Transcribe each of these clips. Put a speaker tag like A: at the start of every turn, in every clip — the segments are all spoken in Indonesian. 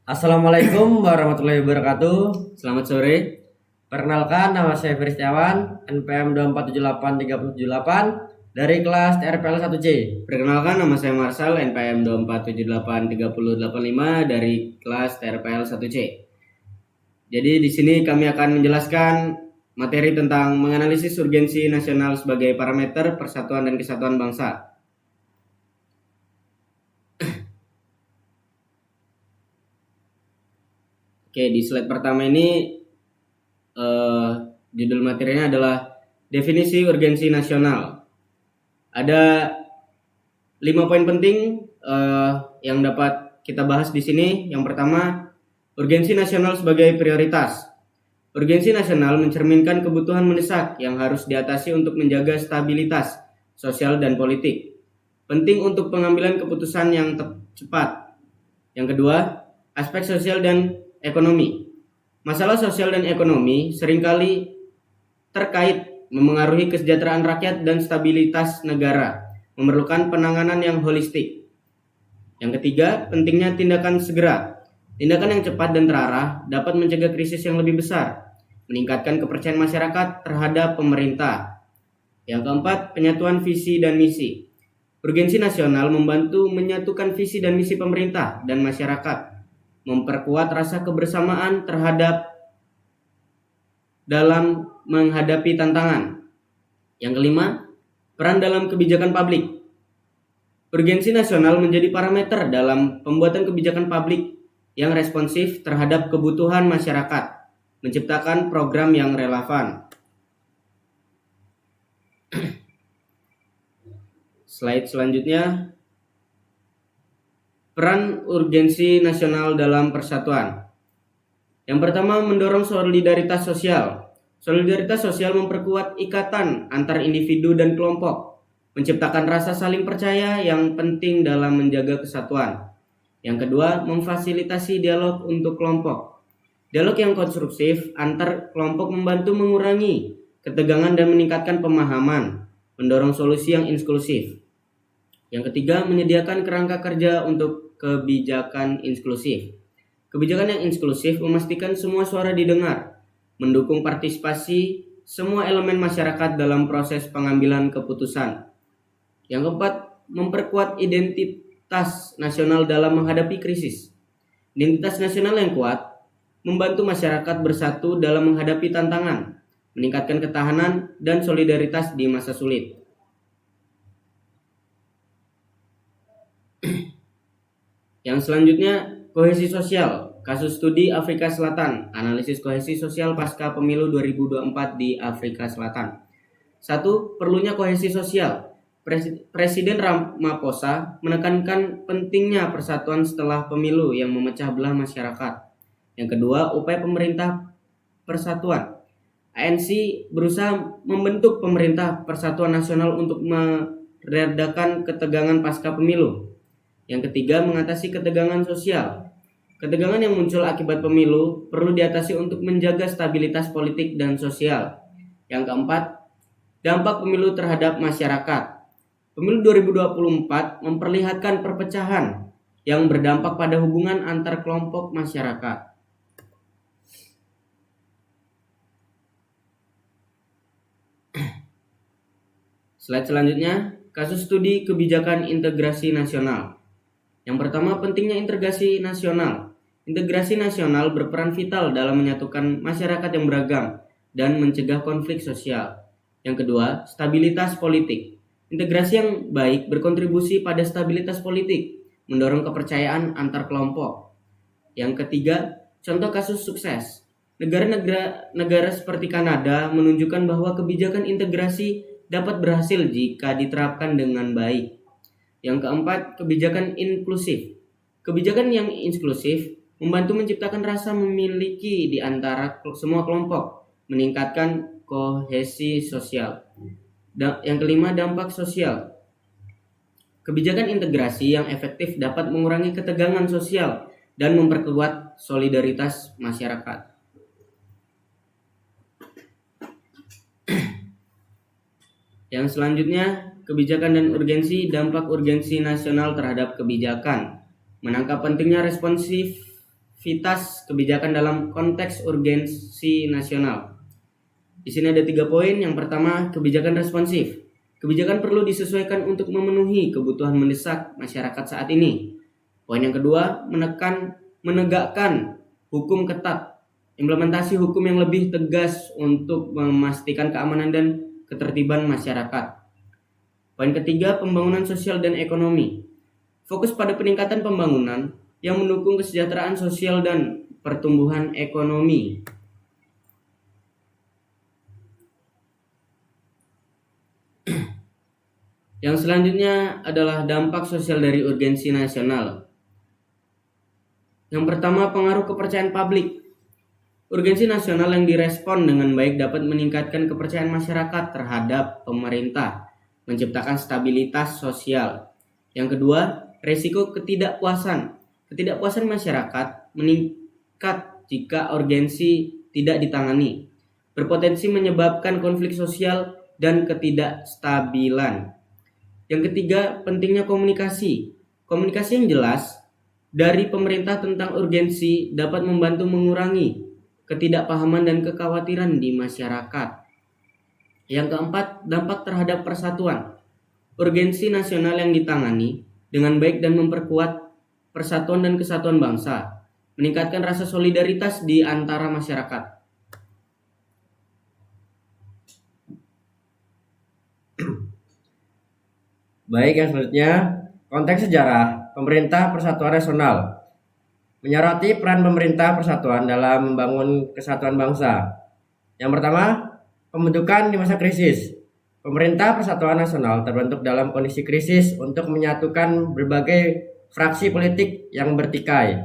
A: Assalamualaikum warahmatullahi wabarakatuh.
B: Selamat sore.
A: Perkenalkan, nama saya Ferry Setiawan, NPM 2478378 dari kelas TRPL 1C.
B: Perkenalkan, nama saya Marsal, NPM 247838085 dari kelas TRPL 1C. Jadi di sini kami akan menjelaskan materi tentang menganalisis urgensi nasional sebagai parameter persatuan dan kesatuan bangsa. Oke, di slide pertama ini judul materinya adalah definisi urgensi nasional. Ada 5 poin penting yang dapat kita bahas di sini. Yang pertama, urgensi nasional sebagai prioritas. Urgensi nasional mencerminkan kebutuhan mendesak yang harus diatasi untuk menjaga stabilitas sosial dan politik. Penting untuk pengambilan keputusan yang cepat. Yang kedua, aspek sosial dan ekonomi. Masalah sosial dan ekonomi seringkali terkait memengaruhi kesejahteraan rakyat dan stabilitas negara, memerlukan penanganan yang holistik. Yang ketiga, pentingnya tindakan segera. Tindakan yang cepat dan terarah dapat mencegah krisis yang lebih besar, meningkatkan kepercayaan masyarakat terhadap pemerintah. Yang keempat, penyatuan visi dan misi. Urgensi nasional membantu menyatukan visi dan misi pemerintah dan masyarakat, memperkuat rasa kebersamaan terhadap dalam menghadapi tantangan. Yang kelima, peran dalam kebijakan publik. Urgensi nasional menjadi parameter dalam pembuatan kebijakan publik yang responsif terhadap kebutuhan masyarakat, menciptakan program yang relevan. Slide selanjutnya, peran urgensi nasional dalam persatuan. Yang pertama, mendorong solidaritas sosial. Solidaritas sosial memperkuat ikatan antar individu dan kelompok, menciptakan rasa saling percaya yang penting dalam menjaga kesatuan. Yang kedua, memfasilitasi dialog untuk kelompok. Dialog yang konstruktif antar kelompok membantu mengurangi ketegangan dan meningkatkan pemahaman, mendorong solusi yang inklusif. Yang ketiga, menyediakan kerangka kerja untuk kebijakan inklusif. Kebijakan yang inklusif memastikan semua suara didengar, mendukung partisipasi semua elemen masyarakat dalam proses pengambilan keputusan. Yang keempat, memperkuat identitas nasional dalam menghadapi krisis. Identitas nasional yang kuat membantu masyarakat bersatu dalam menghadapi tantangan, meningkatkan ketahanan dan solidaritas di masa sulit. Yang selanjutnya, kohesi sosial. Kasus studi Afrika Selatan, analisis kohesi sosial pasca pemilu 2024 di Afrika Selatan. 1. Perlunya kohesi sosial. Presiden Ramaphosa menekankan pentingnya persatuan setelah pemilu yang memecah belah masyarakat. Yang kedua, upaya pemerintah persatuan. ANC berusaha membentuk pemerintah persatuan nasional untuk meredakan ketegangan pasca pemilu. Yang ketiga, mengatasi ketegangan sosial. Ketegangan yang muncul akibat pemilu perlu diatasi untuk menjaga stabilitas politik dan sosial. Yang keempat, dampak pemilu terhadap masyarakat. Pemilu 2024 memperlihatkan perpecahan yang berdampak pada hubungan antar kelompok masyarakat. Slide selanjutnya, kasus studi kebijakan integrasi nasional. Yang pertama, pentingnya integrasi nasional. Integrasi nasional berperan vital dalam menyatukan masyarakat yang beragam dan mencegah konflik sosial. Yang kedua, stabilitas politik. Integrasi yang baik berkontribusi pada stabilitas politik, mendorong kepercayaan antar kelompok. Yang ketiga, contoh kasus sukses. Negara seperti Kanada menunjukkan bahwa kebijakan integrasi dapat berhasil jika diterapkan dengan baik. Yang keempat, kebijakan inklusif. Kebijakan yang inklusif membantu menciptakan rasa memiliki di antara semua kelompok, meningkatkan kohesi sosial. Yang kelima, dampak sosial. Kebijakan integrasi yang efektif dapat mengurangi ketegangan sosial dan memperkuat solidaritas masyarakat. Yang selanjutnya, kebijakan dan urgensi, dampak urgensi nasional terhadap kebijakan. Menangkap pentingnya responsif efektivitas kebijakan dalam konteks urgensi nasional. Di sini ada 3 poin. Yang pertama, kebijakan responsif. Kebijakan perlu disesuaikan untuk memenuhi kebutuhan mendesak masyarakat saat ini. Poin yang kedua, menegakkan hukum ketat. Implementasi hukum yang lebih tegas untuk memastikan keamanan dan ketertiban masyarakat. Poin ketiga, pembangunan sosial dan ekonomi. Fokus pada peningkatan pembangunan yang mendukung kesejahteraan sosial dan pertumbuhan ekonomi. Yang selanjutnya adalah dampak sosial dari urgensi nasional. Yang pertama, pengaruh kepercayaan publik. Urgensi nasional yang direspon dengan baik dapat meningkatkan kepercayaan masyarakat terhadap pemerintah, menciptakan stabilitas sosial. Yang kedua, resiko ketidakpuasan. Ketidakpuasan masyarakat meningkat jika urgensi tidak ditangani, berpotensi menyebabkan konflik sosial dan ketidakstabilan. Yang ketiga, pentingnya komunikasi. Komunikasi yang jelas dari pemerintah tentang urgensi dapat membantu mengurangi ketidakpahaman dan kekhawatiran di masyarakat. Yang keempat, dampak terhadap persatuan. Urgensi nasional yang ditangani dengan baik dan memperkuat persatuan dan kesatuan bangsa, meningkatkan rasa solidaritas di antara masyarakat.
A: Baik, yang selanjutnya, konteks sejarah pemerintah persatuan nasional. Menyoroti peran pemerintah persatuan dalam membangun kesatuan bangsa. Yang pertama, pembentukan di masa krisis. Pemerintah persatuan nasional terbentuk dalam kondisi krisis untuk menyatukan berbagai fraksi politik yang bertikai.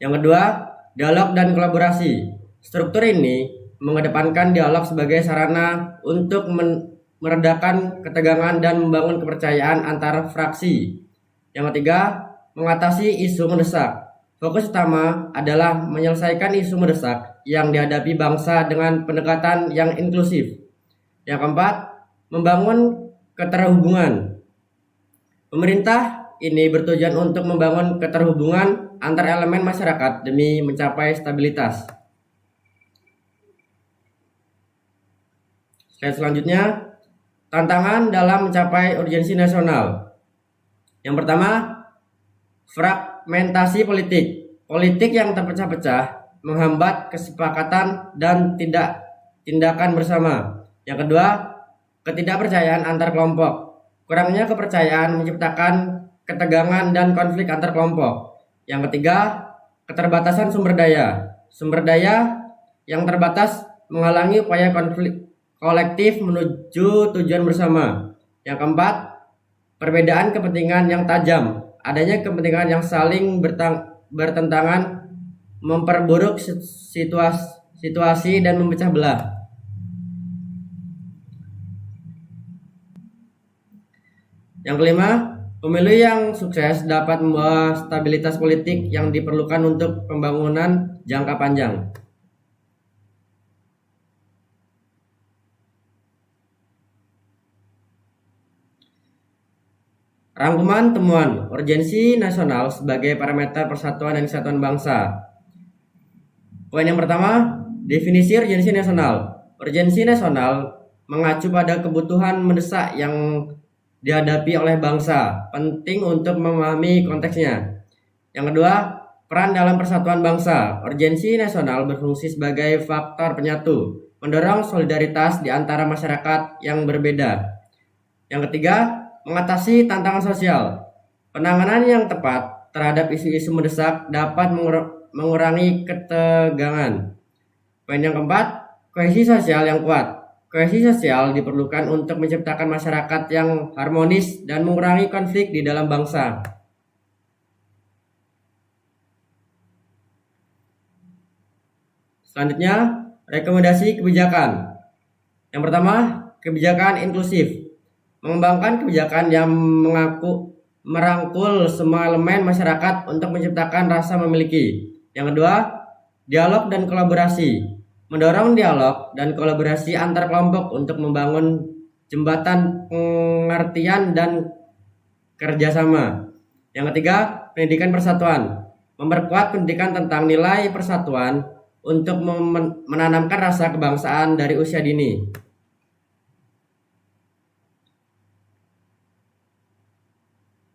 A: Yang kedua, dialog dan kolaborasi. Struktur ini mengedepankan dialog sebagai sarana untuk meredakan ketegangan dan membangun kepercayaan antar fraksi. Yang ketiga, mengatasi isu mendesak. Fokus utama adalah menyelesaikan isu mendesak yang dihadapi bangsa dengan pendekatan yang inklusif. Yang keempat, membangun keterhubungan. Pemerintah ini bertujuan untuk membangun keterhubungan antar elemen masyarakat demi mencapai stabilitas. Slide selanjutnya, tantangan dalam mencapai urgensi nasional. Yang pertama, fragmentasi politik. Politik yang terpecah-pecah menghambat kesepakatan dan tindakan bersama. Yang kedua, ketidakpercayaan antar kelompok. Kurangnya kepercayaan menciptakan ketegangan dan konflik antar kelompok. Yang ketiga, keterbatasan sumber daya. Sumber daya yang terbatas menghalangi upaya konflik kolektif menuju tujuan bersama. Yang keempat, perbedaan kepentingan yang tajam. Adanya kepentingan yang saling bertentangan memperburuk situasi dan memecah belah. Yang kelima, pemilu yang sukses dapat membawa stabilitas politik yang diperlukan untuk pembangunan jangka panjang. Rangkuman temuan urgensi nasional sebagai parameter persatuan dan kesatuan bangsa. Poin yang pertama, definisi urgensi nasional. Urgensi nasional mengacu pada kebutuhan mendesak yang dihadapi oleh bangsa, penting untuk memahami konteksnya. Yang kedua, peran dalam persatuan bangsa. Urgensi nasional berfungsi sebagai faktor penyatu, mendorong solidaritas di antara masyarakat yang berbeda. Yang ketiga, mengatasi tantangan sosial. Penanganan yang tepat terhadap isu-isu mendesak dapat mengurangi ketegangan. Poin yang keempat, kohesi sosial yang kuat. Kohesi sosial diperlukan untuk menciptakan masyarakat yang harmonis dan mengurangi konflik di dalam bangsa. Selanjutnya, rekomendasi kebijakan. Yang pertama, kebijakan inklusif. Mengembangkan kebijakan yang merangkul semua elemen masyarakat untuk menciptakan rasa memiliki. Yang kedua, dialog dan kolaborasi. Mendorong dialog dan kolaborasi antar kelompok untuk membangun jembatan pengertian dan kerjasama. Yang ketiga, pendidikan persatuan. memperkuat pendidikan tentang nilai persatuan untuk menanamkan rasa kebangsaan dari usia dini.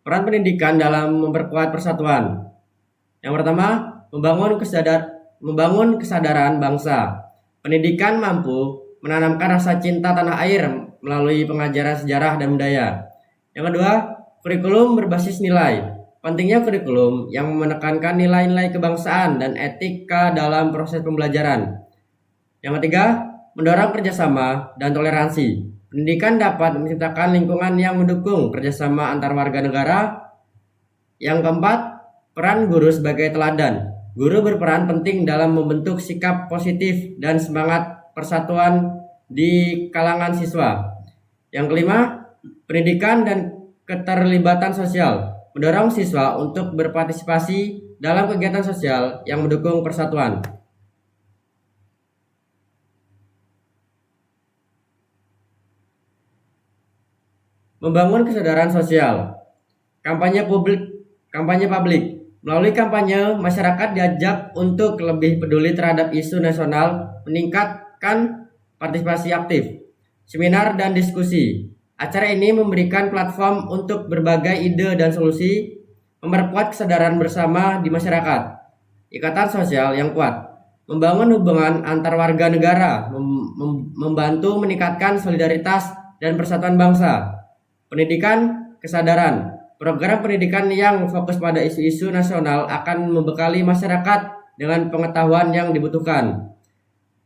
A: Peran pendidikan dalam memperkuat persatuan. Yang pertama, membangun kesadaran bangsa. Pendidikan mampu menanamkan rasa cinta tanah air melalui pengajaran sejarah dan budaya. Yang kedua, kurikulum berbasis nilai. Pentingnya kurikulum yang menekankan nilai-nilai kebangsaan dan etika dalam proses pembelajaran. Yang ketiga, mendorong kerjasama dan toleransi. Pendidikan dapat menciptakan lingkungan yang mendukung kerjasama antar warga negara. Yang keempat, peran guru sebagai teladan. Guru berperan penting dalam membentuk sikap positif dan semangat persatuan di kalangan siswa. Yang kelima, pendidikan dan keterlibatan sosial. Mendorong siswa untuk berpartisipasi dalam kegiatan sosial yang mendukung persatuan. Membangun kesadaran sosial. Kampanye publik. Melalui kampanye, masyarakat diajak untuk lebih peduli terhadap isu nasional, meningkatkan partisipasi aktif, seminar dan diskusi. Acara ini memberikan platform untuk berbagai ide dan solusi, memperkuat kesadaran bersama di masyarakat, ikatan sosial yang kuat, membangun hubungan antar warga negara, membantu meningkatkan solidaritas dan persatuan bangsa. Pendidikan kesadaran. Program pendidikan yang fokus pada isu-isu nasional akan membekali masyarakat dengan pengetahuan yang dibutuhkan.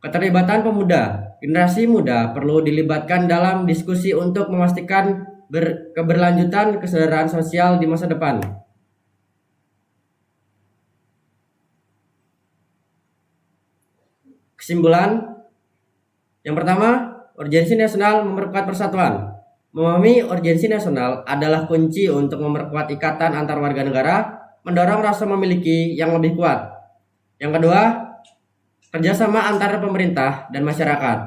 A: Keterlibatan pemuda. Generasi muda perlu dilibatkan dalam diskusi untuk memastikan keberlanjutan kesadaran sosial di masa depan. Kesimpulan. Yang pertama, urgensi nasional memperkuat persatuan. Memahami urgensi nasional adalah kunci untuk memperkuat ikatan antar warga negara, mendorong rasa memiliki yang lebih kuat. Yang kedua, kerjasama antar pemerintah dan masyarakat.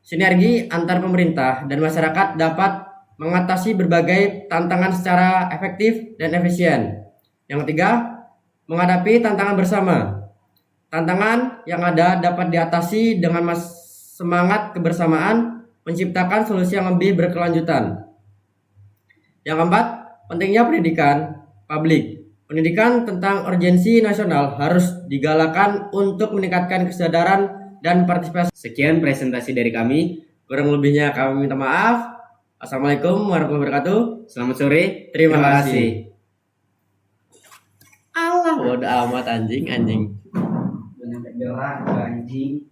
A: Sinergi antar pemerintah dan masyarakat dapat mengatasi berbagai tantangan secara efektif dan efisien. Yang ketiga, menghadapi tantangan bersama. Tantangan yang ada dapat diatasi dengan semangat kebersamaan, menciptakan solusi yang lebih berkelanjutan. Yang keempat, pentingnya pendidikan publik. Pendidikan tentang urgensi nasional harus digalakan untuk meningkatkan kesadaran dan partisipasi.
B: Sekian presentasi dari kami.
A: Kurang lebihnya kami minta maaf. Assalamualaikum warahmatullahi wabarakatuh.
B: Selamat sore.
A: Terima kasih. Allah, bodo amat anjing.
B: Benar gerak anjing.